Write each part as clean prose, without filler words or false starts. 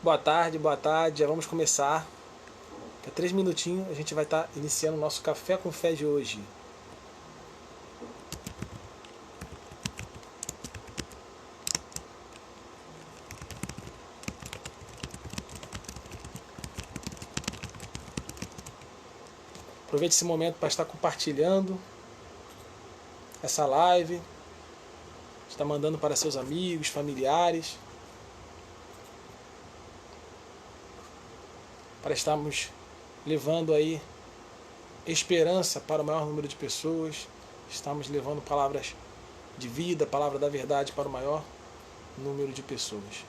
boa tarde, já vamos começar. Daqui a 3 minutinhos a gente vai estar iniciando o nosso Café com Fé de hoje. Aproveite esse momento para estar compartilhando essa live, está mandando para seus amigos, familiares, para estarmos levando aí esperança para o maior número de pessoas, estamos levando palavras de vida, palavra da verdade para o maior número de pessoas.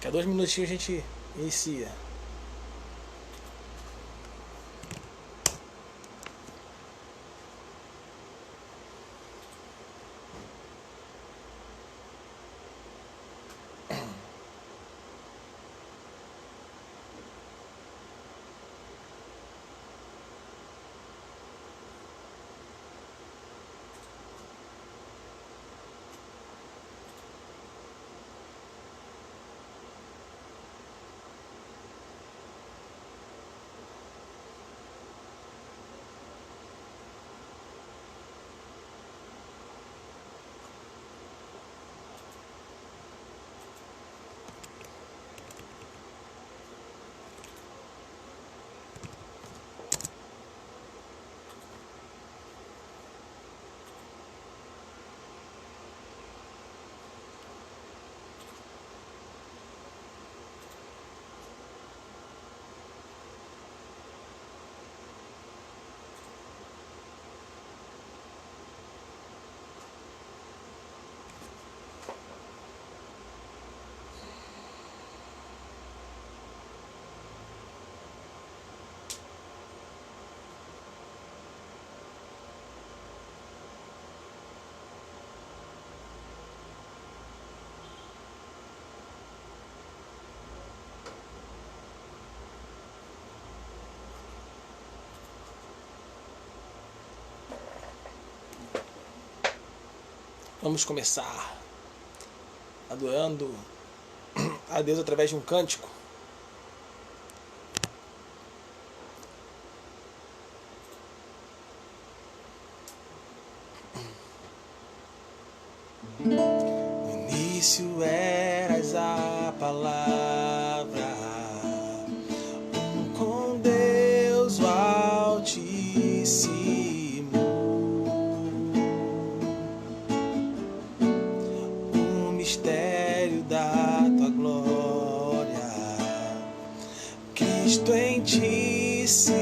Daqui a 2 minutinhos a gente inicia. Vamos começar adorando a Deus através de um cântico. No início eras a palavra, com Deus o Altíssimo. Mistério da tua glória, Cristo em ti se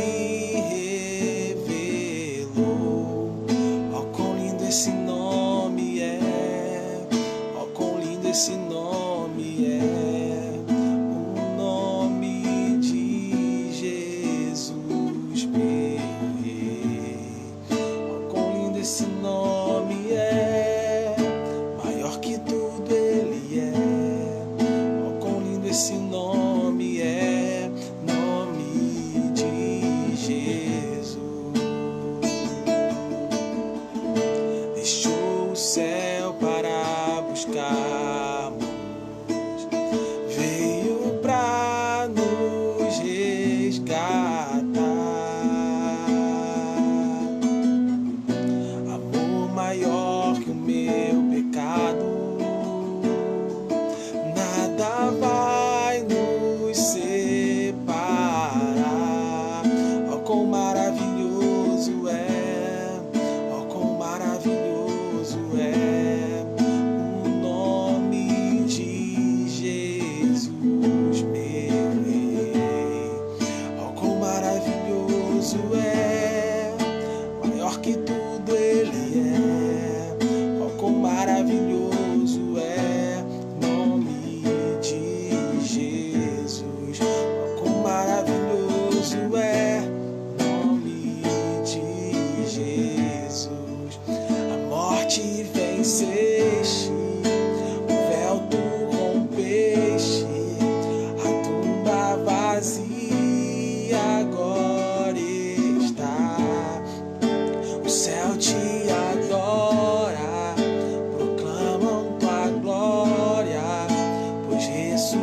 revelou. Ó, quão lindo esse nome é, ó, quão lindo esse nome é, o nome de Jesus, meu Rei. Ó, quão lindo esse nome é, maior que tudo ele é. Ó, quão lindo esse nome é, nome de Jesus.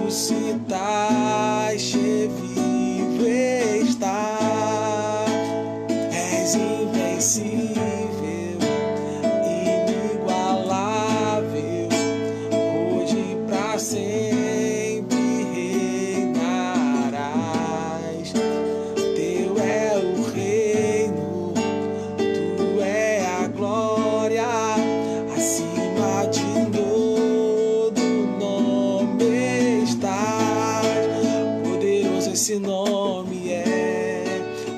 ressuscitaste, vivo está. És invencível, inigualável, hoje pra sempre reinarás. Teu é o reino, tu é a glória, acima de todo nome estás. Poderoso esse nome é,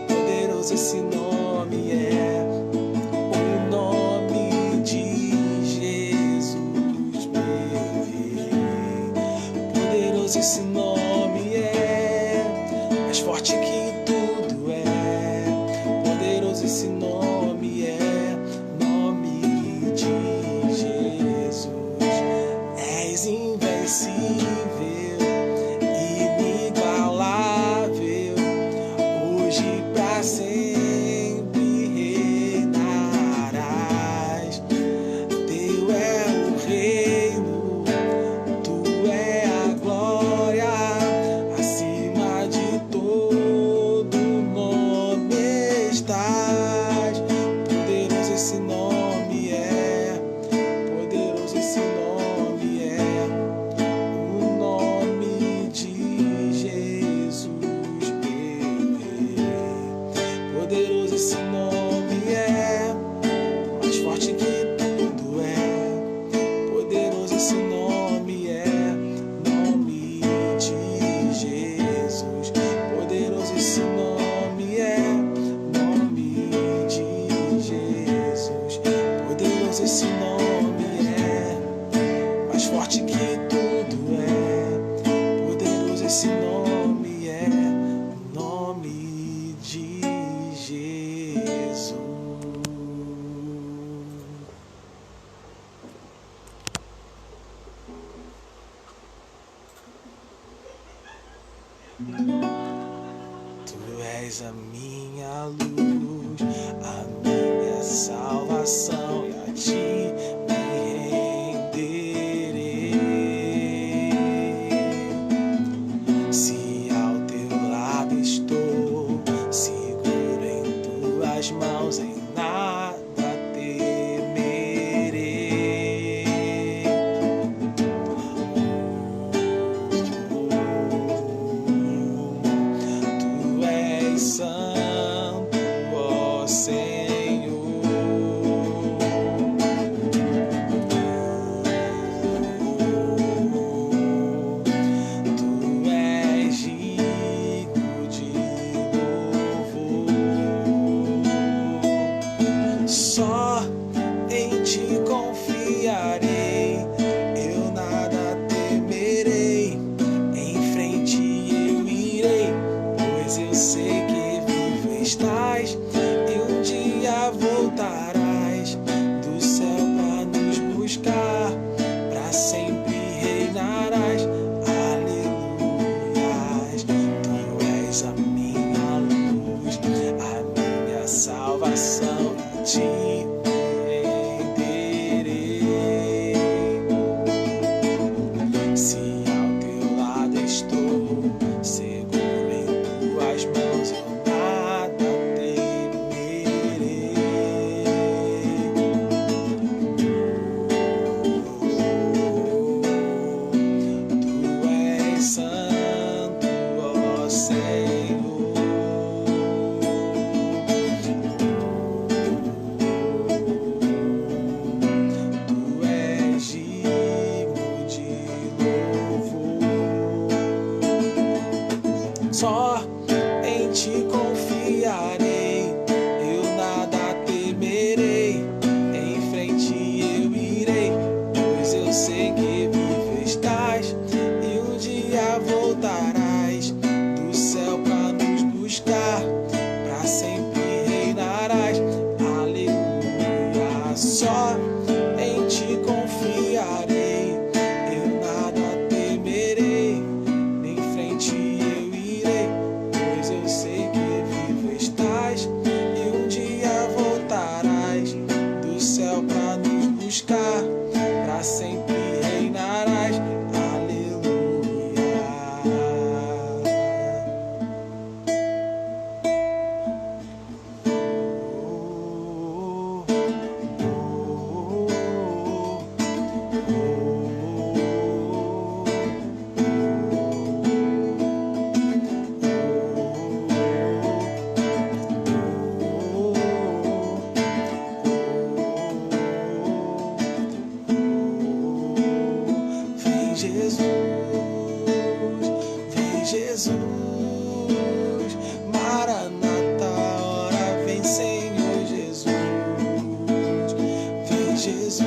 poderoso esse nome é, o nome de Jesus, meu Rei. Poderoso esse nome é, mais forte que tudo é. Poderoso esse nome é, nome de Jesus. És invencível, inigualável, hoje pra sempre reinarás. Teu é o reino, tu é a glória, acima de todo nome estás. Poderoso esse nome é, poderoso esse nome é, o nome de Jesus, meu Rei. Poderoso esse nome é, mais forte que tudo é. Poderoso esse nome é, nome de Jesus. Poderoso esse nome é, nome de Jesus. Poderoso esse nome é, mais forte que tudo é. Poderoso esse nome é, nome de Jesus. Tu és a minha luz, a minha salvação, e a ti me renderei. Se ao teu lado estou, seguro em tuas mãos, em nada temerei. Tu és santo, ó Senhor. Tu és digno de louvor. Só em ti confiarei, eu nada temerei. Em frente eu irei, pois eu sei que vivo estás, e um dia voltarás do céu pra nos buscar, pra sempre reinarás. Aleluias. Tu és a minha luz, a minha salvação, a ti me renderei. Se ao teu lado estou, seguro em tuas mãos, eu nada temerei. Tu és santo, ó Senhor. Tu és digno de louvor. Só em ti confiarei, eu nada temerei. Em frente eu irei, pois eu sei que vivo estás, e um dia voltarás do céu pra nos buscar, pra sempre reinarás. Aleluia. Só em ti confiarei, eu nada temerei. Em frente eu irei, vem Jesus, Maranata, hora vem Senhor Jesus, vem Jesus,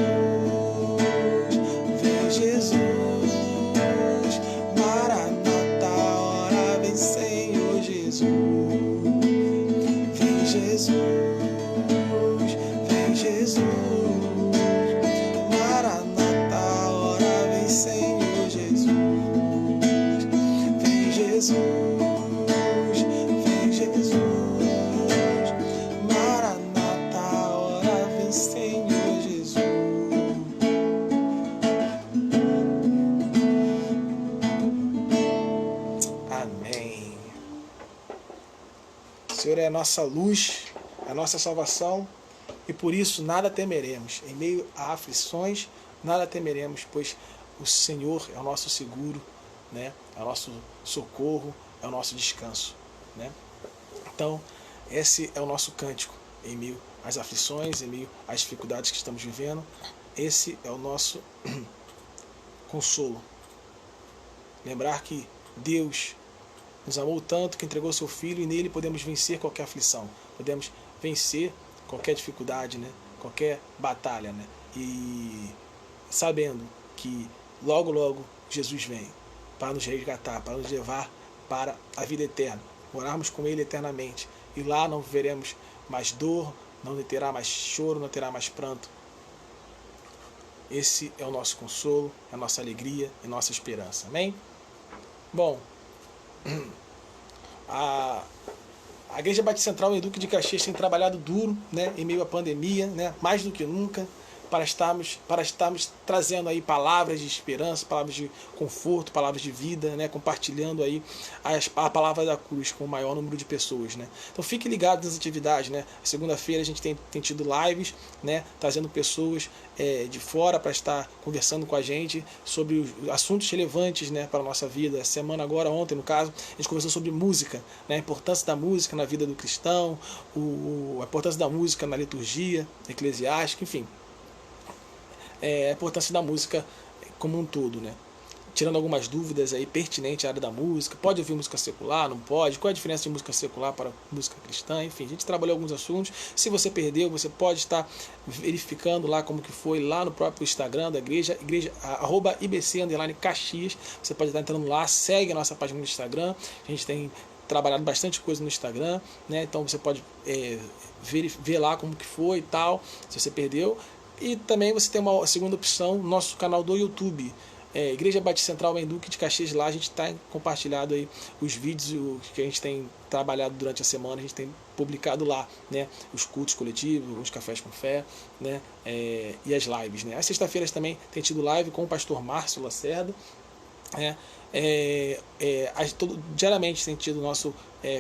vem Jesus, Maranata, hora vem Senhor Jesus, vem Jesus, vem Jesus, Maranata, hora vem Senhor Jesus, vem Jesus, vem Jesus, Maranata, hora vem Senhor Jesus. Amém. O Senhor é a nossa luz, a nossa salvação, e por isso nada temeremos. Em meio a aflições, nada temeremos, pois o Senhor é o nosso seguro, né? É o nosso socorro, é o nosso descanso, né? Então, esse é o nosso cântico em meio às aflições, em meio às dificuldades que estamos vivendo. Esse é o nosso consolo. Lembrar que Deus nos amou tanto que entregou seu Filho, e nele podemos vencer qualquer aflição, podemos vencer qualquer dificuldade, né? Qualquer batalha, né? E sabendo que logo, logo Jesus vem para nos resgatar, para nos levar para a vida eterna, morarmos com Ele eternamente, e lá não veremos mais dor, não terá mais choro, não terá mais pranto. Esse é o nosso consolo, é a nossa alegria e nossa esperança. Amém? Bom, a Igreja Batista Central em Duque de Caxias tem trabalhado duro, né, em meio à pandemia, né, mais do que nunca, para estarmos trazendo aí palavras de esperança, palavras de conforto, palavras de vida, né, compartilhando aí a palavra da cruz com o maior número de pessoas, né. Então fique ligado nas atividades, né. Segunda-feira a gente tem tido lives, né, trazendo pessoas de fora para estar conversando com a gente sobre os assuntos relevantes, né, para a nossa vida. Essa semana agora, ontem no caso, a gente conversou sobre música, né, a importância da música na vida do cristão, a importância da música na liturgia eclesiástica, enfim. A importância da música como um todo, né? Tirando algumas dúvidas aí pertinentes à área da música. Pode ouvir música secular, não pode? Qual é a diferença de música secular para música cristã? Enfim, a gente trabalhou alguns assuntos. Se você perdeu, você pode estar verificando lá como que foi lá no próprio Instagram da igreja @ibc_caxias. Você pode estar entrando lá, segue a nossa página no Instagram. A gente tem trabalhado bastante coisa no Instagram, né? Então você pode ver lá como que foi e tal, se você perdeu. E também você tem uma segunda opção, nosso canal do YouTube, Igreja Batista Central em Duque de Caxias. Lá a gente está compartilhado aí os vídeos que a gente tem trabalhado durante a semana, a gente tem publicado lá, né, os cultos coletivos, os cafés com fé, né, e as lives, né. Às sexta-feiras também tem tido live com o pastor Márcio Lacerda, né. Diariamente tem tido o nosso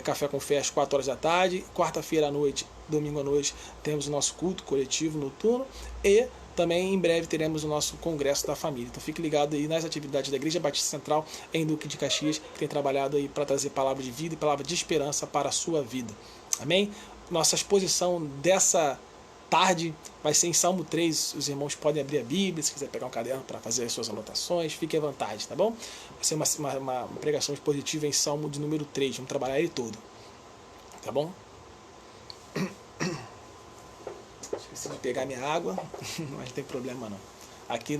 café com fé às 4 horas da tarde, quarta-feira à noite, domingo à noite temos o nosso culto coletivo noturno, e também em breve teremos o nosso congresso da família. Então fique ligado aí nas atividades da Igreja Batista Central em Duque de Caxias, que tem trabalhado aí para trazer palavra de vida e palavra de esperança para a sua vida. Amém? Nossa exposição dessa tarde vai ser em Salmo 3. Os irmãos podem abrir a Bíblia, se quiser pegar um caderno para fazer as suas anotações, fique à vontade, tá bom? Vai ser uma pregação expositiva em Salmo de número 3, vamos trabalhar ele todo, tá bom? Esqueci de pegar minha água, mas não tem problema não. Aqui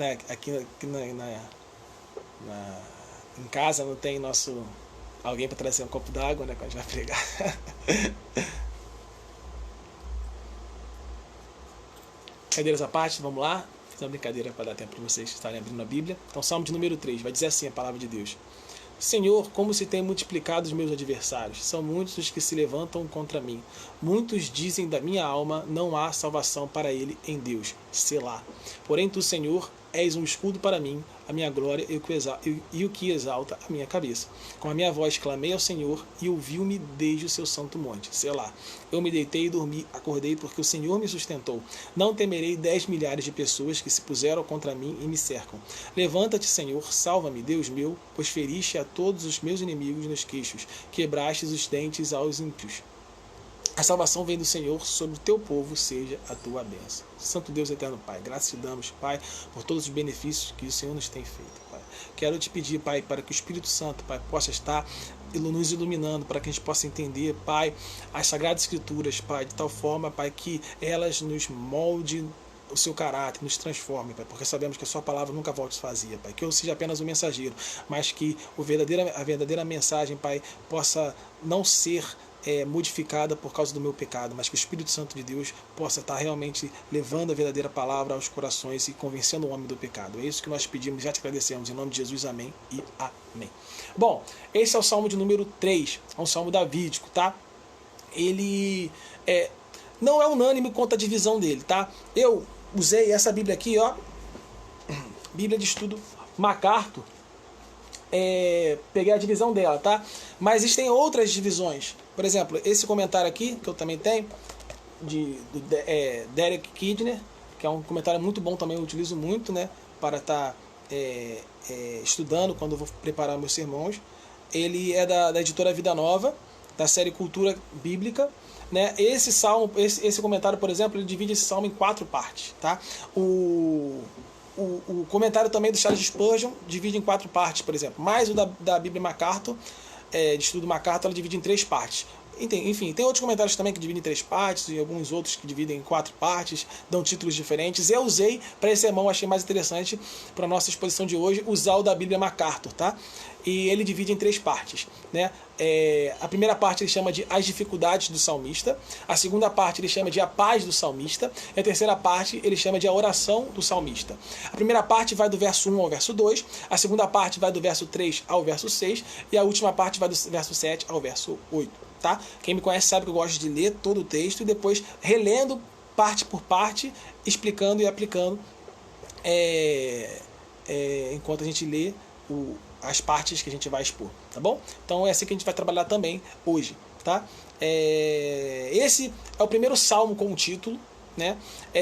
em casa não tem alguém para trazer um copo d'água, né, quando a gente vai pregar. Brincadeiras à parte, vamos lá. Fiz uma brincadeira para dar tempo para vocês estarem abrindo a Bíblia. Então, Salmo de número 3, vai dizer assim a palavra de Deus: Senhor, como se tem multiplicado os meus adversários, são muitos os que se levantam contra mim. Muitos dizem da minha alma, não há salvação para ele em Deus. Selá. Porém tu, Senhor, és um escudo para mim, a minha glória e o que exalta a minha cabeça. Com a minha voz clamei ao Senhor e ouviu-me desde o seu santo monte. Selá. Eu me deitei e dormi, acordei porque o Senhor me sustentou. Não temerei 10 milhares de pessoas que se puseram contra mim e me cercam. Levanta-te, Senhor, salva-me, Deus meu, pois feriste a todos os meus inimigos nos queixos, quebrastes os dentes aos ímpios. A salvação vem do Senhor, sobre o teu povo seja a tua bênção. Santo Deus eterno Pai, graças te damos, Pai, por todos os benefícios que o Senhor nos tem feito, Pai. Quero te pedir, Pai, para que o Espírito Santo, Pai, possa estar nos iluminando, para que a gente possa entender, Pai, as Sagradas Escrituras, Pai, de tal forma, Pai, que elas nos molde o seu caráter, nos transforme, Pai, porque sabemos que a sua palavra nunca volta vazia, Pai, que eu seja apenas um mensageiro, mas que a verdadeira mensagem, Pai, possa não ser modificada por causa do meu pecado, mas que o Espírito Santo de Deus possa estar realmente levando a verdadeira palavra aos corações e convencendo o homem do pecado. É isso que nós pedimos, já te agradecemos, em nome de Jesus, amém e amém. Bom, esse é o Salmo de número 3, é um Salmo davídico, tá? Ele não é unânime quanto à divisão dele, tá? Eu usei essa Bíblia aqui, ó, Bíblia de Estudo MacArthur, peguei a divisão dela, tá? Mas existem outras divisões. Por exemplo, esse comentário aqui, que eu também tenho, do Derek Kidner, que é um comentário muito bom também, eu utilizo muito, né, para estar estudando quando eu vou preparar meus sermões. Ele é da editora Vida Nova, da série Cultura Bíblica, né? Esse salmo, esse comentário, por exemplo, ele divide esse salmo em 4 partes, tá? O comentário também do Charles Spurgeon divide em 4 partes, por exemplo. Mais o da Bíblia MacArthur, de estudo MacArthur, ela divide em 3 partes. Enfim, tem outros comentários também que dividem em 3 partes e alguns outros que dividem em 4 partes, dão títulos diferentes. Eu usei para esse sermão, achei mais interessante para a nossa exposição de hoje, usar o da Bíblia MacArthur, tá? E ele divide em 3 partes, né? A primeira parte ele chama de As Dificuldades do Salmista, a segunda parte ele chama de A Paz do Salmista, e a terceira parte ele chama de A Oração do Salmista. A primeira parte vai do verso 1 ao verso 2, a segunda parte vai do verso 3 ao verso 6, e a última parte vai do verso 7 ao verso 8. Tá? Quem me conhece sabe que eu gosto de ler todo o texto e depois relendo parte por parte, explicando e aplicando enquanto a gente lê as partes que a gente vai expor, tá bom? Então é assim que a gente vai trabalhar também hoje, tá? Esse é o primeiro salmo com o título, né?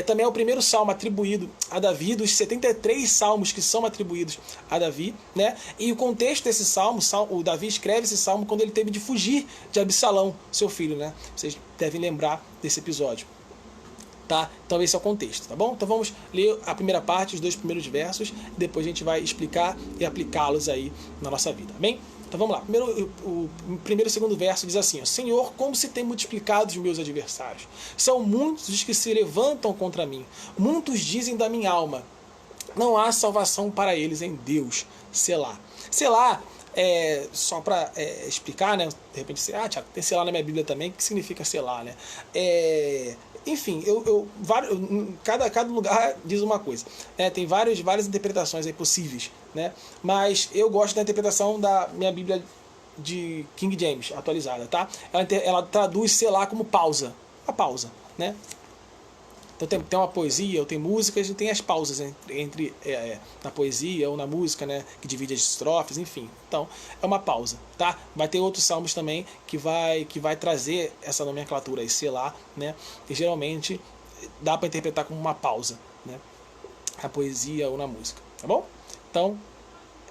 Também é o primeiro salmo atribuído a Davi, dos 73 salmos que são atribuídos a Davi, né? E o contexto desse salmo, o Davi escreve esse salmo quando ele teve de fugir de Absalão, seu filho, né? Vocês devem lembrar desse episódio, tá? Então esse é o contexto, tá bom? Então vamos ler a primeira parte, os 2 primeiros versos, e depois a gente vai explicar e aplicá-los aí na nossa vida, amém? Então vamos lá. O primeiro e segundo verso diz assim: ó, Senhor, como se tem multiplicado os meus adversários. São muitos os que se levantam contra mim. Muitos dizem da minha alma: não há salvação para eles em Deus. Selá. Selá, só para explicar, né? De repente você, Tiago, tem selá na minha Bíblia também. O que significa selá, né? Enfim, cada lugar diz uma coisa, né? Tem várias interpretações aí possíveis, né? Mas eu gosto da interpretação da minha Bíblia de King James, atualizada, tá? Ela traduz selá como pausa, a pausa, né? Então tem uma poesia, ou tem músicas, e tem as pausas entre na poesia ou na música, né, que divide as estrofes, enfim. Então é uma pausa, tá? Vai ter outros salmos também que vai trazer essa nomenclatura aí, selá, né? E geralmente dá para interpretar como uma pausa, né? Na poesia ou na música, tá bom? Então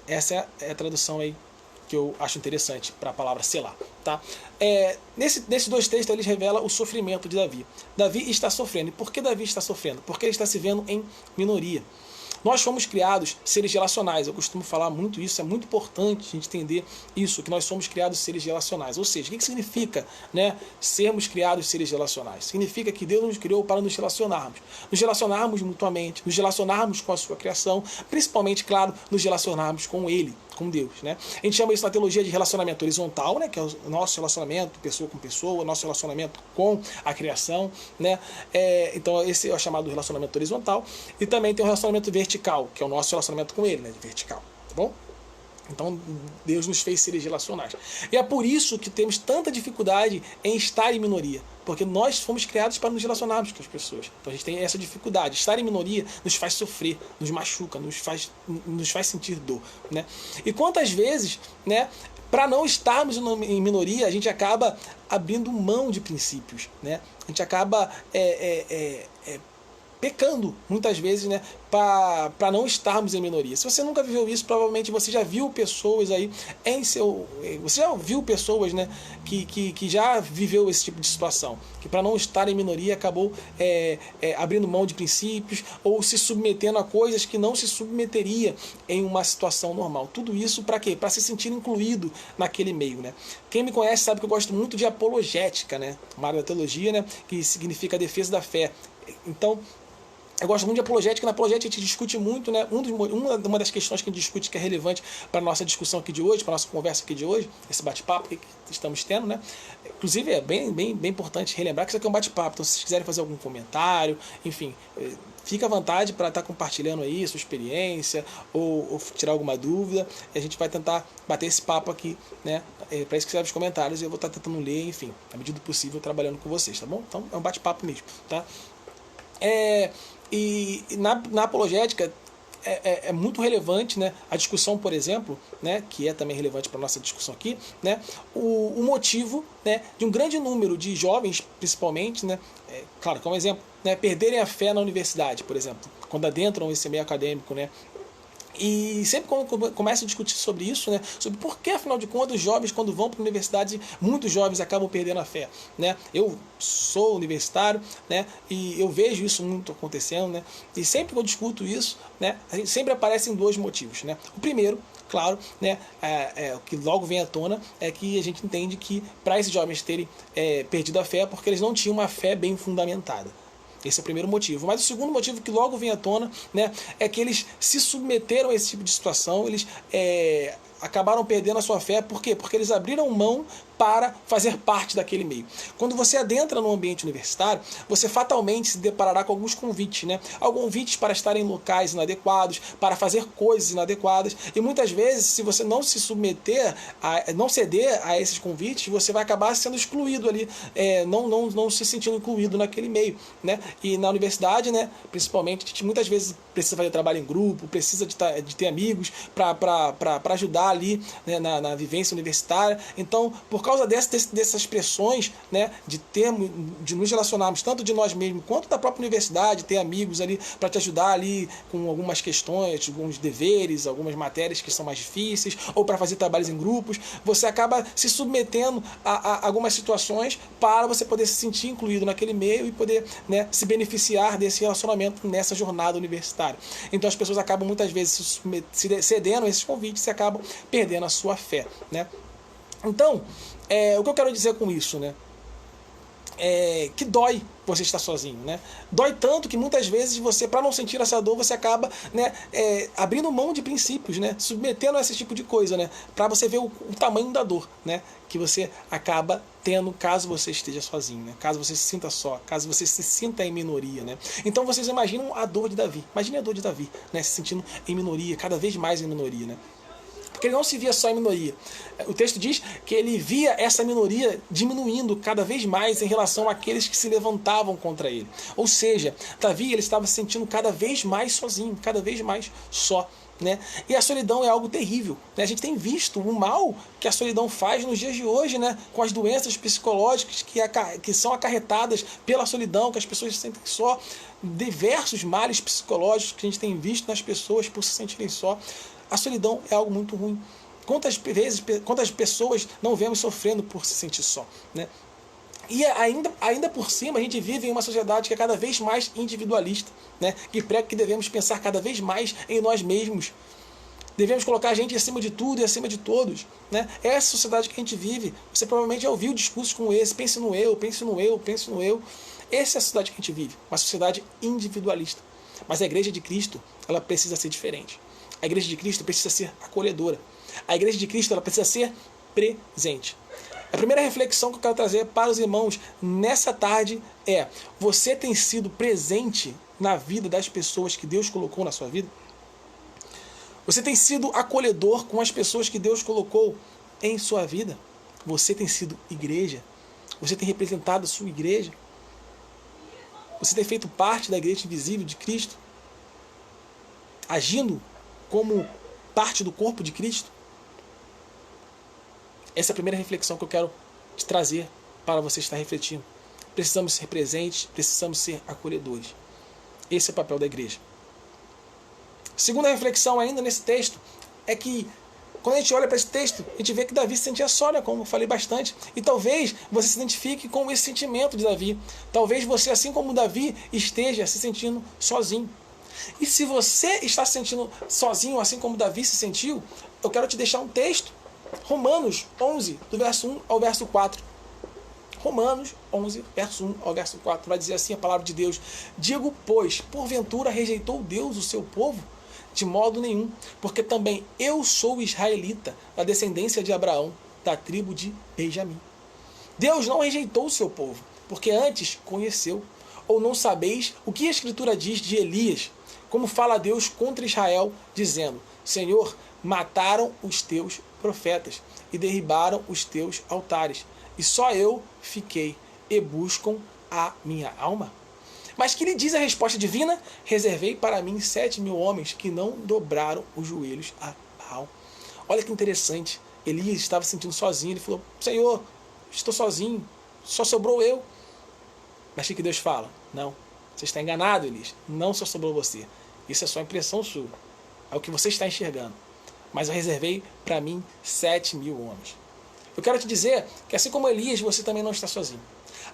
essa é a tradução aí que eu acho interessante para a palavra selá, tá? Nesses 2 textos eles revelam o sofrimento de Davi. Davi está sofrendo. E por que Davi está sofrendo? Porque ele está se vendo em minoria. Nós fomos criados seres relacionais. Eu costumo falar muito isso, é muito importante a gente entender isso, que nós somos criados seres relacionais. Ou seja, o que significa, né, sermos criados seres relacionais? Significa que Deus nos criou para nos relacionarmos mutuamente, nos relacionarmos com a sua criação, principalmente, claro, nos relacionarmos com Ele, com Deus, né? A gente chama isso na teologia de relacionamento horizontal, né, que é o nosso relacionamento pessoa com pessoa, nosso relacionamento com a criação, né? Então esse é o chamado relacionamento horizontal. E também tem o relacionamento vertical, que é o nosso relacionamento com Ele, né, vertical, tá bom? Então Deus nos fez seres relacionais. E é por isso que temos tanta dificuldade em estar em minoria, porque nós fomos criados para nos relacionarmos com as pessoas. Então a gente tem essa dificuldade. Estar em minoria nos faz sofrer, nos machuca, nos faz sentir dor, né? E quantas vezes, né, para não estarmos em minoria, a gente acaba abrindo mão de princípios, né? A gente acaba pecando, muitas vezes, né, para não estarmos em minoria. Se você nunca viveu isso, provavelmente você já viu pessoas aí você já viu pessoas, né, que já viveu esse tipo de situação, que para não estar em minoria acabou abrindo mão de princípios ou se submetendo a coisas que não se submeteria em uma situação normal. Tudo isso para quê? Para se sentir incluído naquele meio, né? Quem me conhece sabe que eu gosto muito de apologética, né? Uma área da teologia, né, que significa a defesa da fé. Então, eu gosto muito de apologética. Na apologética a gente discute muito, né? Uma das questões que a gente discute que é relevante para a nossa discussão aqui de hoje, para a nossa conversa aqui de hoje, esse bate-papo que estamos tendo, né? Inclusive é bem importante relembrar que isso aqui é um bate-papo. Então, se vocês quiserem fazer algum comentário, enfim, fica à vontade para estar compartilhando aí sua experiência ou tirar alguma dúvida. E a gente vai tentar bater esse papo aqui, né? Para isso que serve os comentários e eu vou estar tentando ler, enfim, à medida do possível, trabalhando com vocês, tá bom? Então, é um bate-papo mesmo, tá? E na apologética é muito relevante, né, a discussão, por exemplo, né, que é também relevante para a nossa discussão aqui, né, o motivo, né, de um grande número de jovens, principalmente, né, claro, como exemplo, né, perderem a fé na universidade, por exemplo, quando adentram esse meio acadêmico, né. E sempre quando começa a discutir sobre isso, né, sobre por que, afinal de contas, os jovens, quando vão para a universidade, muitos jovens acabam perdendo a fé, né? Eu sou universitário, né, e eu vejo isso muito acontecendo, né, e sempre que eu discuto isso, né, sempre aparecem dois motivos, né? O primeiro, claro, né, o que logo vem à tona é que a gente entende que para esses jovens terem perdido a fé é porque eles não tinham uma fé bem fundamentada. Esse é o primeiro motivo. Mas o segundo motivo que logo vem à tona, né, é que eles se submeteram a esse tipo de situação, eles acabaram perdendo a sua fé. Por quê? Porque eles abriram mão para fazer parte daquele meio. Quando você adentra no ambiente universitário, você fatalmente se deparará com alguns convites, né? Alguns convites para estar em locais inadequados, para fazer coisas inadequadas, e muitas vezes, se você não se submeter, não ceder a esses convites, você vai acabar sendo excluído ali, não se sentindo incluído naquele meio, né? E na universidade, né, principalmente, a gente muitas vezes precisa fazer trabalho em grupo, precisa de ter amigos para ajudar ali, né, na vivência universitária. Então, por causa dessas pressões, né, de nos relacionarmos tanto de nós mesmos quanto da própria universidade, ter amigos ali para te ajudar ali com algumas questões, alguns deveres, algumas matérias que são mais difíceis, ou para fazer trabalhos em grupos, você acaba se submetendo a algumas situações para você poder se sentir incluído naquele meio e poder, né, se beneficiar desse relacionamento nessa jornada universitária. Então as pessoas acabam muitas vezes cedendo a esses convites e acabam perdendo a sua fé, né? Então, o que eu quero dizer com isso, né? Que dói você estar sozinho, né? Dói tanto que muitas vezes você, para não sentir essa dor, você acaba, né, abrindo mão de princípios, né? Submetendo a esse tipo de coisa, né? Para você ver o tamanho da dor, né? Que você acaba tendo caso você esteja sozinho, né? Caso você se sinta só, caso você se sinta em minoria, né? Então vocês imaginam a dor de Davi. Imagine a dor de Davi, né? Se sentindo em minoria, cada vez mais em minoria, né? Porque ele não se via só em minoria. O texto diz que ele via essa minoria diminuindo cada vez mais em relação àqueles que se levantavam contra ele. Ou seja, Davi ele estava se sentindo cada vez mais sozinho, cada vez mais só. Né? E a solidão é algo terrível, né? A gente tem visto o mal que a solidão faz nos dias de hoje, né? Com as doenças psicológicas que são acarretadas pela solidão, que as pessoas se sentem só, diversos males psicológicos que a gente tem visto nas pessoas por se sentirem só. A solidão é algo muito ruim. Quantas pessoas não vemos sofrendo por se sentir só, né? E ainda por cima, a gente vive em uma sociedade que é cada vez mais individualista, né? Que prega que devemos pensar cada vez mais em nós mesmos. Devemos colocar a gente acima de tudo e acima de todos, né? Essa sociedade que a gente vive, você provavelmente já ouviu discursos como esse, pense no eu, pense no eu, pense no eu. Essa é a sociedade que a gente vive, uma sociedade individualista. Mas a Igreja de Cristo, ela precisa ser diferente. A Igreja de Cristo precisa ser acolhedora. A Igreja de Cristo ela precisa ser presente. A primeira reflexão que eu quero trazer para os irmãos nessa tarde é: você tem sido presente na vida das pessoas que Deus colocou na sua vida? Você tem sido acolhedor com as pessoas que Deus colocou em sua vida? Você tem sido igreja? Você tem representado a sua igreja? Você tem feito parte da igreja invisível de Cristo? Agindo como parte do corpo de Cristo? Essa é a primeira reflexão que eu quero te trazer para você estar refletindo. Precisamos ser presentes, precisamos ser acolhedores. Esse é o papel da igreja. Segunda reflexão ainda nesse texto é que quando a gente olha para esse texto, a gente vê que Davi se sentia só, né? Como eu falei bastante. E talvez você se identifique com esse sentimento de Davi. Talvez você, assim como Davi, esteja se sentindo sozinho. E se você está se sentindo sozinho, assim como Davi se sentiu, eu quero te deixar um texto. Romanos 11, do verso 1 ao verso 4. Romanos 11, verso 1 ao verso 4. Vai dizer assim a palavra de Deus. Digo, pois, porventura rejeitou Deus o seu povo? De modo nenhum, porque também eu sou israelita, da descendência de Abraão, da tribo de Benjamim. Deus não rejeitou o seu povo, porque antes conheceu. Ou não sabeis o que a Escritura diz de Elias, como fala Deus contra Israel, dizendo, Senhor, mataram os teus profetas e derribaram os teus altares, e só eu fiquei, e buscam a minha alma. Mas que lhe diz a resposta divina? Reservei para mim 7.000 homens que não dobraram os joelhos a Baal. Olha que interessante. Elias estava se sentindo sozinho. Ele falou, Senhor, estou sozinho. Só sobrou eu. Mas o que Deus fala? Não. Você está enganado, Elias. Não só sobrou você. Isso é só impressão sua. É o que você está enxergando. Mas eu reservei para mim 7.000 homens. Eu quero te dizer que assim como Elias, você também não está sozinho.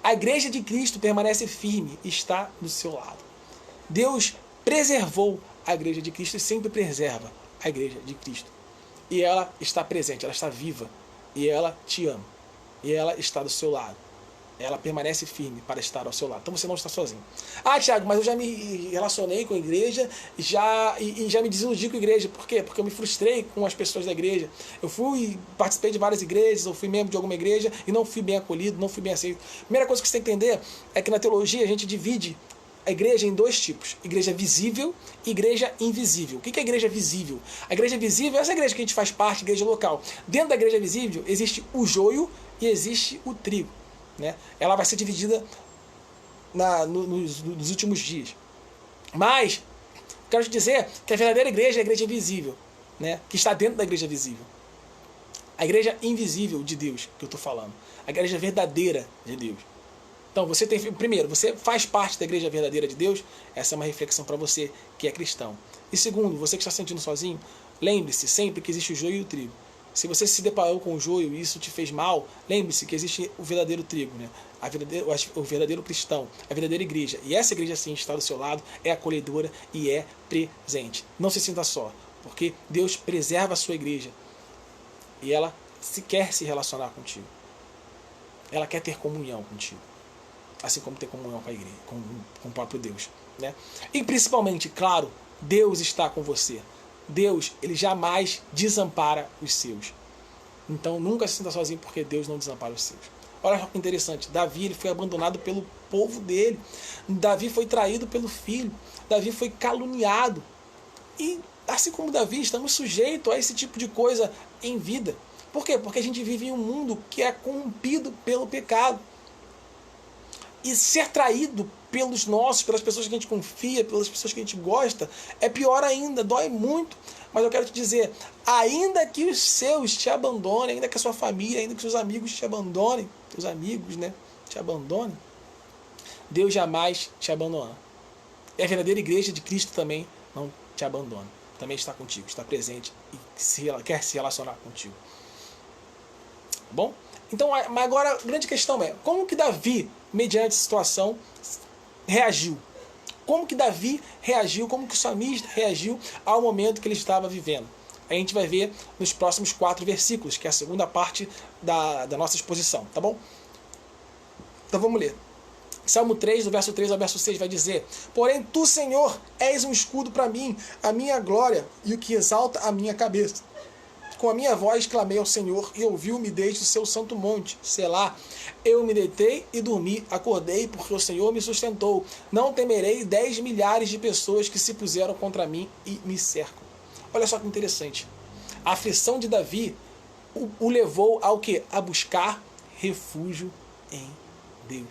A igreja de Cristo permanece firme e está do seu lado. Deus preservou a igreja de Cristo e sempre preserva a igreja de Cristo. E ela está presente, ela está viva. E ela te ama. E ela está do seu lado. Ela permanece firme para estar ao seu lado. Então você não está sozinho. Ah, Thiago, mas eu já me relacionei com a igreja e já me desiludi com a igreja. Por quê? Porque eu me frustrei com as pessoas da igreja. Eu participei de várias igrejas, eu fui membro de alguma igreja e não fui bem acolhido, não fui bem aceito. A primeira coisa que você tem que entender é que na teologia a gente divide a igreja em dois tipos. Igreja visível e igreja invisível. O que é a igreja visível? A igreja visível é essa igreja que a gente faz parte, igreja local. Dentro da igreja visível existe o joio e existe o trigo. Né? Ela vai ser dividida nos últimos dias. Mas, quero te dizer que a verdadeira igreja é a igreja invisível, né? Que está dentro da igreja visível. A igreja invisível de Deus, que eu estou falando. A igreja verdadeira de Deus. Então, primeiro, você faz parte da igreja verdadeira de Deus. Essa é uma reflexão para você que é cristão. E segundo, você que está se sentindo sozinho, lembre-se sempre que existe o joio e o trigo. Se você se deparou com o joio e isso te fez mal, lembre-se que existe o verdadeiro trigo, né? O verdadeiro cristão, a verdadeira igreja. E essa igreja sim está do seu lado, é acolhedora e é presente. Não se sinta só, porque Deus preserva a sua igreja e ela quer se relacionar contigo. Ela quer ter comunhão contigo, assim como ter comunhão com a igreja, com o próprio Deus, né? E principalmente, claro, Deus está com você. Deus, ele jamais desampara os seus. Então nunca se sinta sozinho, porque Deus não desampara os seus. Olha que interessante, Davi ele foi abandonado pelo povo dele. Davi foi traído pelo filho. Davi foi caluniado. E assim como Davi, estamos sujeitos a esse tipo de coisa em vida. Por quê? Porque a gente vive em um mundo que é corrompido pelo pecado. E ser traído pelas pessoas que a gente confia, pelas pessoas que a gente gosta, é pior ainda, dói muito. Mas eu quero te dizer, ainda que os seus te abandonem, ainda que a sua família, ainda que seus amigos te abandonem, seus amigos, né, te abandonem, Deus jamais te abandona. E a verdadeira igreja de Cristo também não te abandona. Também está contigo, está presente e quer se relacionar contigo. Bom? Então, mas agora a grande questão é, como que Davi, mediante a situação, reagiu? Como que Davi reagiu? Como que o salmista reagiu ao momento que ele estava vivendo? A gente vai ver nos próximos 4 versículos, que é a segunda parte da nossa exposição, tá bom? Então vamos ler. Salmo 3, do verso 3 ao verso 6, vai dizer: Porém, tu, Senhor, és um escudo para mim, a minha glória e o que exalta a minha cabeça. Com a minha voz clamei ao Senhor e ouviu-me desde o seu santo monte. Selá. Eu me deitei e dormi, acordei, porque o Senhor me sustentou. Não temerei 10 milhares de pessoas que se puseram contra mim e me cercam. Olha só que interessante. A aflição de Davi o levou ao quê? A buscar refúgio em Deus.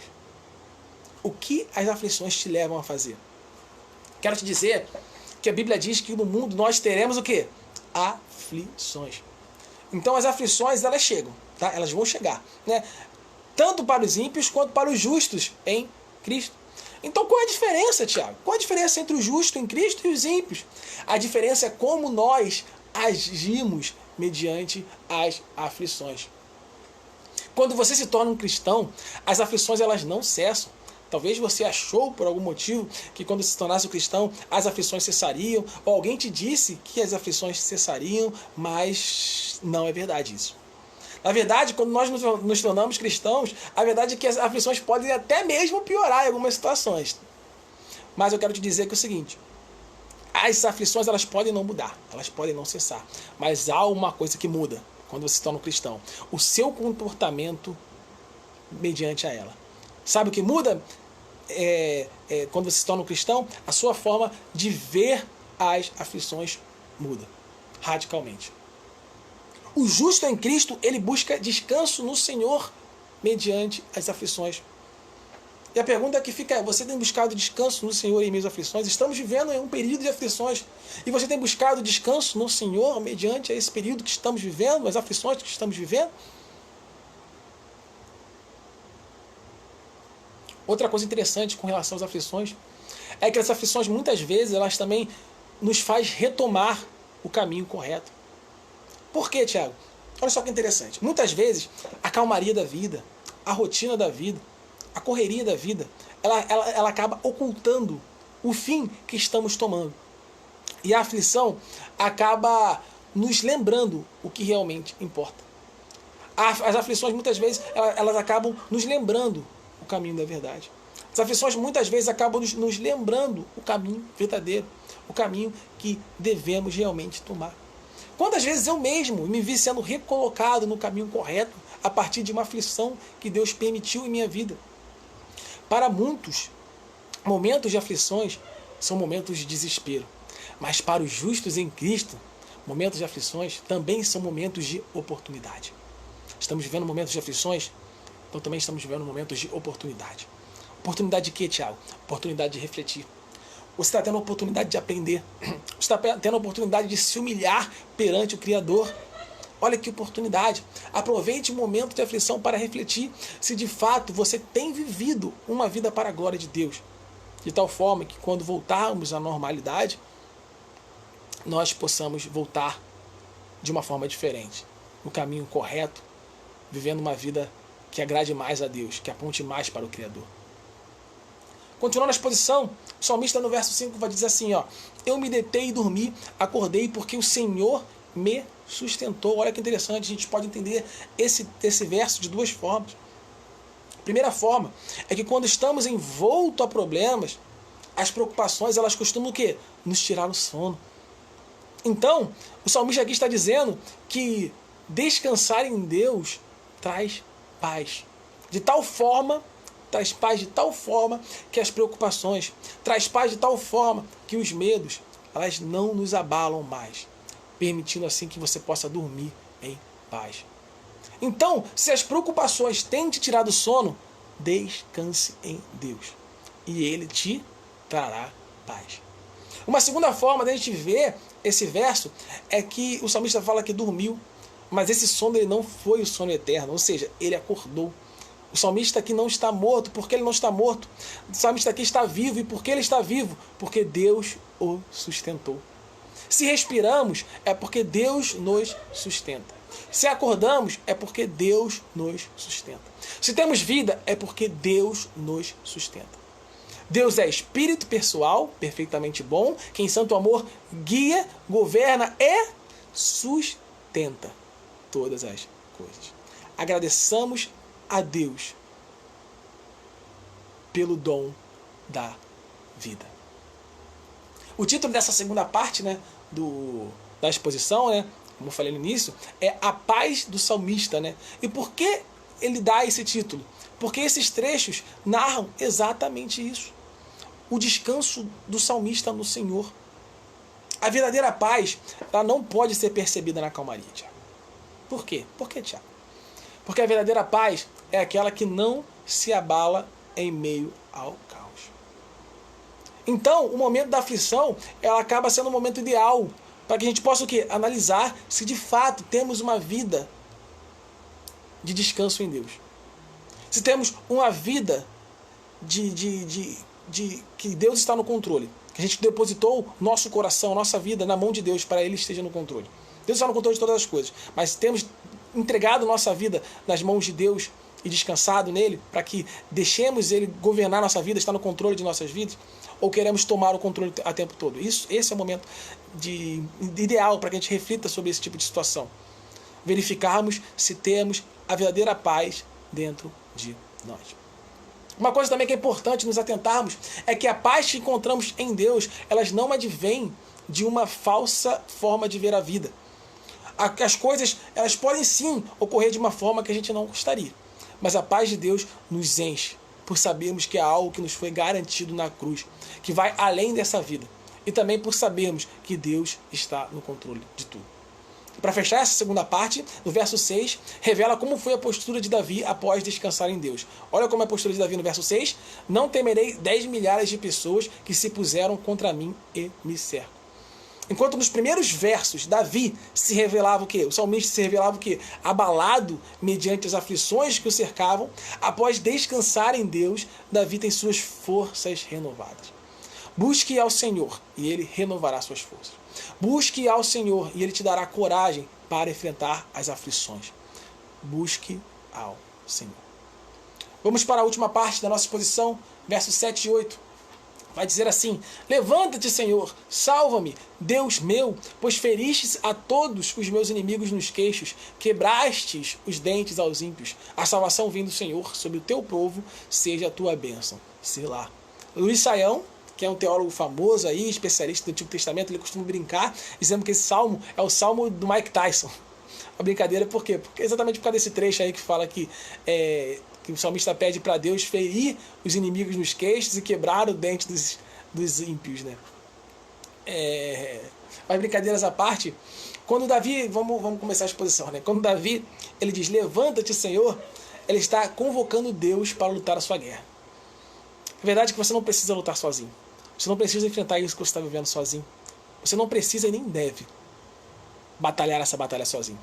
O que as aflições te levam a fazer? Quero te dizer que a Bíblia diz que no mundo nós teremos o quê? Aflições. Então as aflições, elas chegam, tá? Elas vão chegar, né? Tanto para os ímpios quanto para os justos em Cristo. Então qual é a diferença, Tiago? Qual a diferença entre o justo em Cristo e os ímpios? A diferença é como nós agimos mediante as aflições. Quando você se torna um cristão, as aflições elas não cessam. Talvez você achou por algum motivo que quando se tornasse um cristão as aflições cessariam, ou alguém te disse que as aflições cessariam, mas não é verdade isso. Na verdade, quando nós nos tornamos cristãos, a verdade é que as aflições podem até mesmo piorar em algumas situações. Mas eu quero te dizer que é o seguinte, as aflições elas podem não mudar, elas podem não cessar, mas há uma coisa que muda quando você se torna um cristão: o seu comportamento mediante a ela. Sabe o que muda quando você se torna um cristão? A sua forma de ver as aflições muda radicalmente. O justo em Cristo, ele busca descanso no Senhor mediante as aflições. E a pergunta que fica é: você tem buscado descanso no Senhor em meio às aflições? Estamos vivendo em um período de aflições. E você tem buscado descanso no Senhor mediante esse período que estamos vivendo, as aflições que estamos vivendo? Outra coisa interessante com relação às aflições é que as aflições muitas vezes elas também nos faz retomar o caminho correto. Por quê, Tiago? Olha só que interessante. Muitas vezes a calmaria da vida, a rotina da vida, a correria da vida, ela acaba ocultando o fim que estamos tomando. E a aflição acaba nos lembrando o que realmente importa. As aflições muitas vezes elas acabam nos lembrando o caminho da verdade. As aflições muitas vezes acabam nos lembrando o caminho verdadeiro, o caminho que devemos realmente tomar. Quantas vezes eu mesmo me vi sendo recolocado no caminho correto a partir de uma aflição que Deus permitiu em minha vida? Para muitos, momentos de aflições são momentos de desespero. Mas para os justos em Cristo, momentos de aflições também são momentos de oportunidade. Estamos vivendo momentos de aflições, então também estamos vivendo momentos de oportunidade. Oportunidade de quê, Tiago? Oportunidade de refletir. Você está tendo a oportunidade de aprender. Você está tendo a oportunidade de se humilhar perante o Criador. Olha que oportunidade. Aproveite o momento de aflição para refletir se de fato você tem vivido uma vida para a glória de Deus. De tal forma que quando voltarmos à normalidade, nós possamos voltar de uma forma diferente, no caminho correto, vivendo uma vida que agrade mais a Deus, que aponte mais para o Criador. Continuando a exposição, o salmista no verso 5 vai dizer assim, ó: eu me deitei e dormi, acordei porque o Senhor me sustentou. Olha que interessante, a gente pode entender esse verso de duas formas. A primeira forma é que quando estamos envoltos a problemas, as preocupações elas costumam o quê? Nos tirar o sono. Então, o salmista aqui está dizendo que descansar em Deus traz paz. De tal forma, traz paz de tal forma que as preocupações, traz paz de tal forma que os medos, elas não nos abalam mais, permitindo assim que você possa dormir em paz. Então, se as preocupações têm te tirado o sono, descanse em Deus e Ele te trará paz. Uma segunda forma de a gente ver esse verso é que o salmista fala que dormiu, mas esse sono ele não foi o sono eterno, ou seja, ele acordou. O salmista aqui não está morto, porque ele não está morto. O salmista aqui está vivo, e por que ele está vivo? Porque Deus o sustentou. Se respiramos, é porque Deus nos sustenta. Se acordamos, é porque Deus nos sustenta. Se temos vida, é porque Deus nos sustenta. Deus é espírito pessoal, perfeitamente bom, que em santo amor guia, governa e sustenta todas as coisas. Agradeçamos a Deus pelo dom da vida. O título dessa segunda parte, né, da exposição, né, como eu falei no início, é A Paz do Salmista. Né? E por que ele dá esse título? Porque esses trechos narram exatamente isso. O descanso do salmista no Senhor. A verdadeira paz, ela não pode ser percebida na calmaria, Tiago. Por quê? Por quê, Tiago? Porque a verdadeira paz é aquela que não se abala em meio ao caos. Então, o momento da aflição, ela acaba sendo um momento ideal para que a gente possa o quê? Analisar se de fato temos uma vida de descanso em Deus. Se temos uma vida de que Deus está no controle. Que a gente depositou nosso coração, nossa vida na mão de Deus para Ele esteja no controle. Deus está no controle de todas as coisas, mas temos entregado nossa vida nas mãos de Deus e descansado nele para que deixemos Ele governar nossa vida, estar no controle de nossas vidas, ou queremos tomar o controle a tempo todo? Esse é o momento ideal para que a gente reflita sobre esse tipo de situação. Verificarmos se temos a verdadeira paz dentro de nós. Uma coisa também que é importante nos atentarmos é que a paz que encontramos em Deus, elas não advêm de uma falsa forma de ver a vida. As coisas, elas podem sim ocorrer de uma forma que a gente não gostaria, mas a paz de Deus nos enche por sabermos que é algo que nos foi garantido na cruz, que vai além dessa vida, e também por sabermos que Deus está no controle de tudo. Para fechar essa segunda parte, no verso 6, revela como foi a postura de Davi após descansar em Deus. Olha como é a postura de Davi no verso 6. Não temerei 10 milhares de pessoas que se puseram contra mim e me cercam. Enquanto nos primeiros versos, Davi se revelava o quê? O salmista se revelava o quê? Abalado mediante as aflições que o cercavam, após descansar em Deus, Davi tem suas forças renovadas. Busque ao Senhor e Ele renovará suas forças. Busque ao Senhor e Ele te dará coragem para enfrentar as aflições. Busque ao Senhor. Vamos para a última parte da nossa exposição, versos 7 e 8. Vai dizer assim: levanta-te, Senhor, salva-me, Deus meu, pois feristes a todos os meus inimigos nos queixos, quebrastes os dentes aos ímpios. A salvação vem do Senhor, sobre o teu povo seja a tua bênção. Selá. Luiz Saião, que é um teólogo famoso aí, especialista do Antigo Testamento, ele costuma brincar, dizendo que esse salmo é o salmo do Mike Tyson. A brincadeira por quê? Porque exatamente por causa desse trecho aí que fala que o salmista pede para Deus ferir os inimigos nos queixos e quebrar o dente dos ímpios, né? Mas brincadeiras à parte, quando Davi, vamos começar a exposição, né? Quando Davi, ele diz, levanta-te, Senhor, ele está convocando Deus para lutar a sua guerra. A verdade é que você não precisa lutar sozinho. Você não precisa enfrentar isso que você está vivendo sozinho. Você não precisa e nem deve batalhar essa batalha sozinho.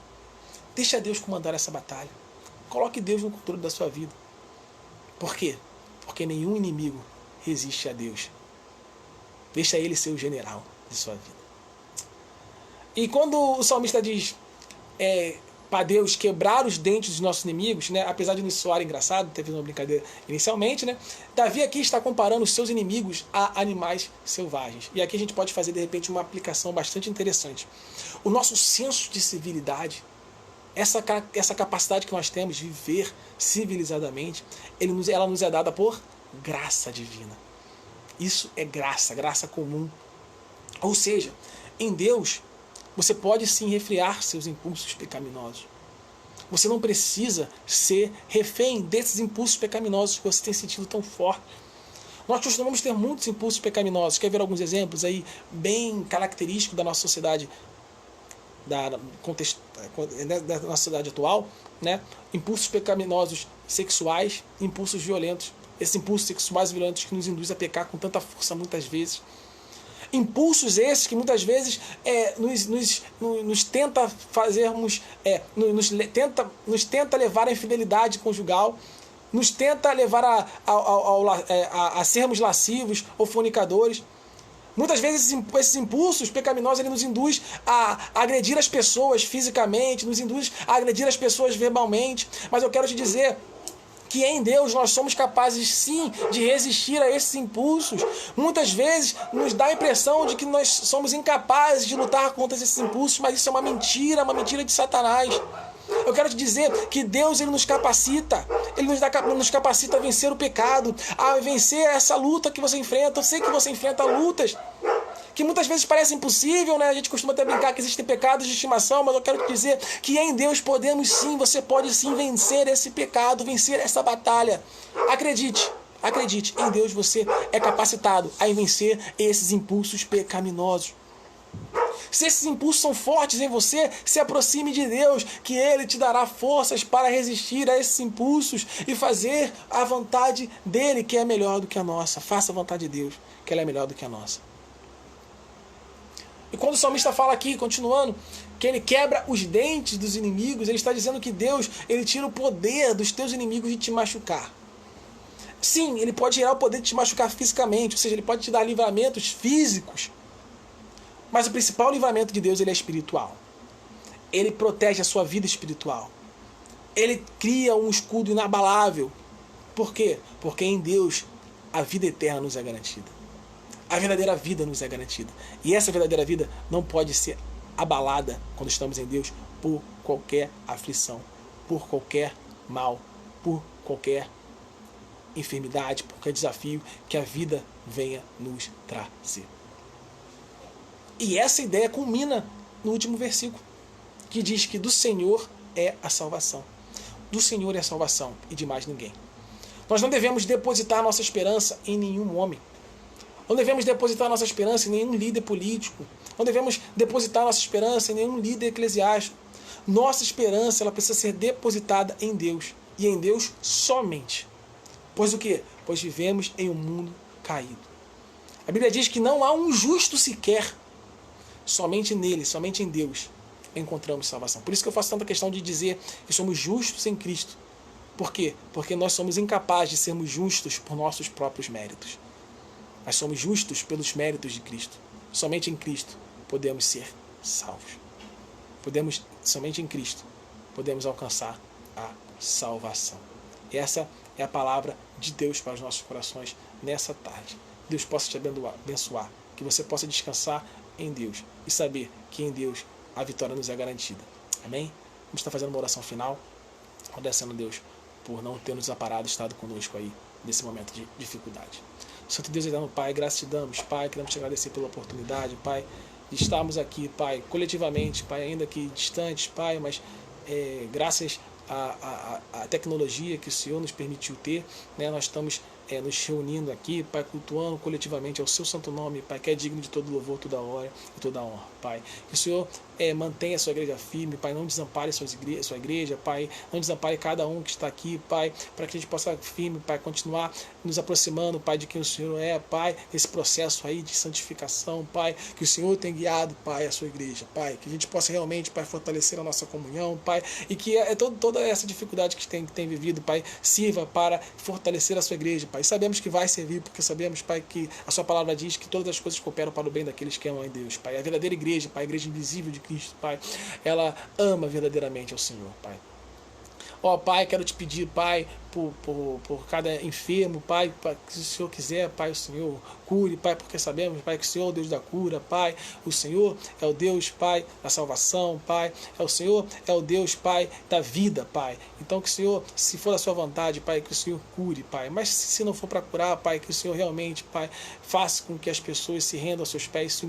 Deixa Deus comandar essa batalha. Coloque Deus no controle da sua vida. Por quê? Porque nenhum inimigo resiste a Deus. Deixa Ele ser o general de sua vida. E quando o salmista diz para Deus quebrar os dentes dos nossos inimigos, né, apesar de nos soar engraçado, teve uma brincadeira inicialmente, né, Davi aqui está comparando os seus inimigos a animais selvagens. E aqui a gente pode fazer, de repente, uma aplicação bastante interessante. O nosso senso de civilidade, essa capacidade que nós temos de viver civilizadamente, ela nos é dada por graça divina. Isso é graça comum. Ou seja, em Deus, você pode sim refrear seus impulsos pecaminosos. Você não precisa ser refém desses impulsos pecaminosos que você tem sentido tão forte. Nós costumamos ter muitos impulsos pecaminosos. Quer ver alguns exemplos aí bem característicos da nossa sociedade, da nossa sociedade atual, né? Impulsos pecaminosos sexuais, impulsos violentos. Esses impulsos sexuais violentos que nos induzem a pecar com tanta força muitas vezes. Impulsos esses que muitas vezes nos tenta fazermos, nos tenta levar à infidelidade conjugal, nos tenta levar a sermos lascivos ou fornicadores. Muitas vezes esses impulsos pecaminosos ele nos induz a agredir as pessoas fisicamente, nos induz a agredir as pessoas verbalmente. Mas eu quero te dizer que em Deus nós somos capazes sim de resistir a esses impulsos. Muitas vezes nos dá a impressão de que nós somos incapazes de lutar contra esses impulsos, mas isso é uma mentira de Satanás. Eu quero te dizer que Deus ele nos capacita, Ele nos capacita a vencer o pecado, a vencer essa luta que você enfrenta. Eu sei que você enfrenta lutas que muitas vezes parecem impossível, né? A gente costuma até brincar que existem pecados de estimação, mas eu quero te dizer que em Deus podemos sim, você pode sim vencer esse pecado, vencer essa batalha. Acredite, em Deus você é capacitado a vencer esses impulsos pecaminosos. Se esses impulsos são fortes em você, se aproxime de Deus, que Ele te dará forças para resistir a esses impulsos e fazer a vontade dEle, que é melhor do que a nossa. Faça a vontade de Deus, que ela é melhor do que a nossa. E quando o salmista fala aqui, continuando, que ele quebra os dentes dos inimigos, ele está dizendo que Deus ele tira o poder dos teus inimigos de te machucar. Sim, ele pode gerar o poder de te machucar fisicamente, ou seja, ele pode te dar livramentos físicos. Mas o principal livramento de Deus, ele é espiritual. Ele protege a sua vida espiritual. Ele cria um escudo inabalável. Por quê? Porque em Deus a vida eterna nos é garantida. A verdadeira vida nos é garantida. E essa verdadeira vida não pode ser abalada quando estamos em Deus por qualquer aflição, por qualquer mal, por qualquer enfermidade, por qualquer desafio que a vida venha nos trazer. E essa ideia culmina no último versículo, que diz que do Senhor é a salvação. Do Senhor é a salvação e de mais ninguém. Nós não devemos depositar nossa esperança em nenhum homem. Não devemos depositar nossa esperança em nenhum líder político. Não devemos depositar nossa esperança em nenhum líder eclesiástico. Nossa esperança ela precisa ser depositada em Deus. E em Deus somente. Pois o quê? Pois vivemos em um mundo caído. A Bíblia diz que não há um justo sequer. Somente nele, somente em Deus, encontramos salvação. Por isso que eu faço tanta questão de dizer que somos justos em Cristo. Por quê? Porque nós somos incapazes de sermos justos por nossos próprios méritos. Nós somos justos pelos méritos de Cristo. Somente em Cristo podemos ser salvos. Somente em Cristo podemos alcançar a salvação. Essa é a palavra de Deus para os nossos corações nessa tarde. Deus possa te abençoar, que você possa descansar em Deus e saber que em Deus a vitória nos é garantida. Amém? Vamos estar fazendo uma oração final, agradecendo a Deus por não ter nos desamparado, estado conosco aí nesse momento de dificuldade. Santo Deus e eterno Pai, graças te damos, Pai, queremos te agradecer pela oportunidade, Pai, de estarmos aqui, Pai, coletivamente, Pai, ainda que distantes, Pai, mas graças à tecnologia que o Senhor nos permitiu ter, né, nós estamos nos reunindo aqui, Pai, cultuando coletivamente ao seu santo nome, Pai, que é digno de todo louvor, toda glória e toda honra, Pai. Que o Senhor mantenha a sua igreja firme, Pai, não desampare sua igreja, Pai, não desampare cada um que está aqui, Pai, para que a gente possa firme, Pai, continuar nos aproximando, Pai, de quem o Senhor é, Pai, nesse processo aí de santificação, Pai, que o Senhor tem guiado, Pai, a sua igreja, Pai, que a gente possa realmente, Pai, fortalecer a nossa comunhão, Pai, e que toda essa dificuldade que tem vivido, Pai, sirva para fortalecer a sua igreja, Pai. Sabemos que vai servir, porque sabemos, Pai, que a sua palavra diz que todas as coisas cooperam para o bem daqueles que amam a Deus, Pai. A verdadeira igreja, Pai, a igreja invisível de Cristo, Pai, ela ama verdadeiramente ao Senhor, Pai. Ó, Pai, quero te pedir, Pai, por cada enfermo, Pai, que se o Senhor quiser, Pai, o Senhor cure, Pai, porque sabemos, Pai, que o Senhor é o Deus da cura, Pai, o Senhor é o Deus, Pai, da salvação, Pai, o Senhor é o Deus, Pai, da vida, Pai. Então que o Senhor, se for da sua vontade, Pai, que o Senhor cure, Pai, mas se não for para curar, Pai, que o Senhor realmente, Pai, faça com que as pessoas se rendam aos seus pés, se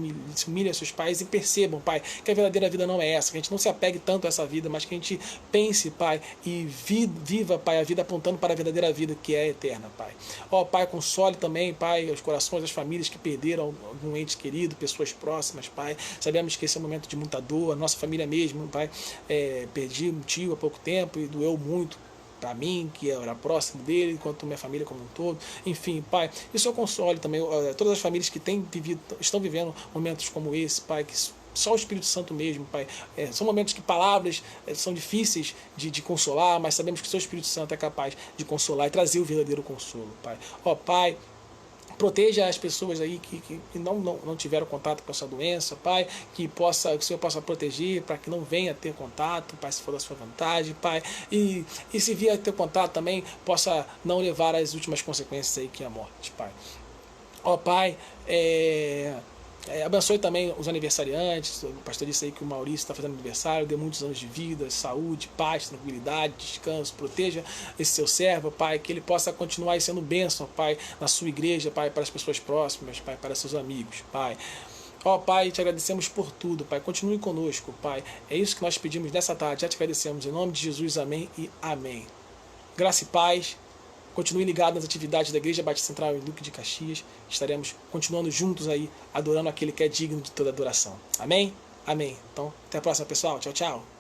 humilhem aos seus pés e percebam, Pai, que a verdadeira vida não é essa, que a gente não se apegue tanto a essa vida, mas que a gente pense, Pai, e viva, Pai, a vida apontando para a verdadeira vida que é eterna, Pai. Ó, Pai, console também, Pai, os corações das famílias que perderam algum ente querido, pessoas próximas, Pai. Sabemos que esse é um momento de muita dor, a nossa família mesmo, Pai, perdi um tio há pouco tempo e doeu muito para mim, que era próximo dele, quanto minha família como um todo. Enfim, Pai, e o Senhor console também todas as famílias que estão vivendo momentos como esse, Pai, que só o Espírito Santo mesmo, Pai. São momentos que palavras são difíceis de consolar, mas sabemos que o seu Espírito Santo é capaz de consolar e trazer o verdadeiro consolo, Pai. Ó, Pai, proteja as pessoas aí que não tiveram contato com essa doença, Pai, que o Senhor possa proteger para que não venha ter contato, Pai, se for da sua vontade, Pai, e se vier a ter contato também, possa não levar às últimas consequências aí, que é a morte, Pai. Ó, Pai, abençoe também os aniversariantes. O pastor disse aí que o Maurício está fazendo aniversário, dê muitos anos de vida, saúde, paz, tranquilidade, descanso. Proteja esse seu servo, Pai, que ele possa continuar sendo bênção, Pai, na sua igreja, Pai, para as pessoas próximas, Pai, para seus amigos, Pai. Ó, Pai, te agradecemos por tudo, Pai, continue conosco, Pai. É isso que nós pedimos nessa tarde, já te agradecemos, em nome de Jesus, amém e amém. Graça e paz. Continue ligado nas atividades da Igreja Batista Central em Duque de Caxias. Estaremos continuando juntos aí, adorando aquele que é digno de toda adoração. Amém? Amém. Então, até a próxima, pessoal. Tchau, tchau.